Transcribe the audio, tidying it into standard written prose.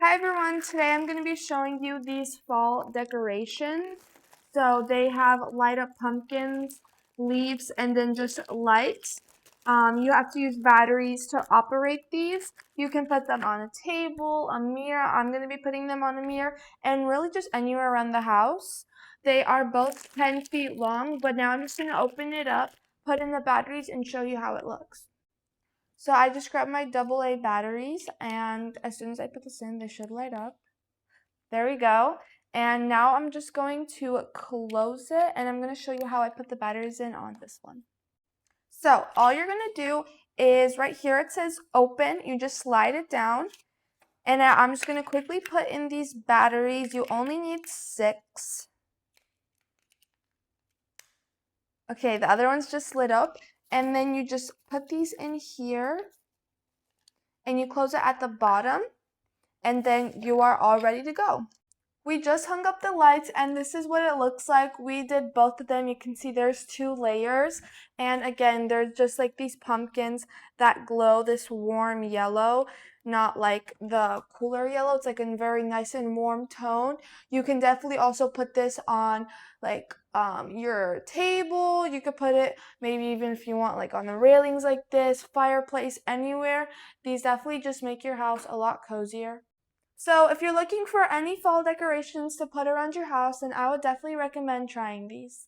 Hi everyone, today I'm going to be showing you these fall decorations. So they have light up pumpkins, leaves, and then just lights. You have to use batteries to operate these. You can put them on a table, a mirror. I'm going to be putting them on a mirror and really just anywhere around the house. They are both 10 feet long, but now I'm just going to open it up, put in the batteries, and show you how it looks. So I just grabbed my AA batteries, and as soon as I put this in, they should light up. There we go. And now I'm just going to close it, and I'm going to show you how I put the batteries in on this one. So all you're going to do is right here it says open. You just slide it down. And now I'm just going to quickly put in these batteries. You only need 6. Okay, the other one's just lit up. And then you just put these in here. And you close it at the bottom. And then you are all ready to go. We just hung up the lights and this is what it looks like. We did both of them. You can see there's 2 layers. And again, there's just like these pumpkins that glow this warm yellow, not like the cooler yellow. It's like a very nice and warm tone. You can definitely also put this on like your table. You could put it maybe even if you want like on the railings like this, fireplace, anywhere. These definitely just make your house a lot cozier. So if you're looking for any fall decorations to put around your house, then I would definitely recommend trying these.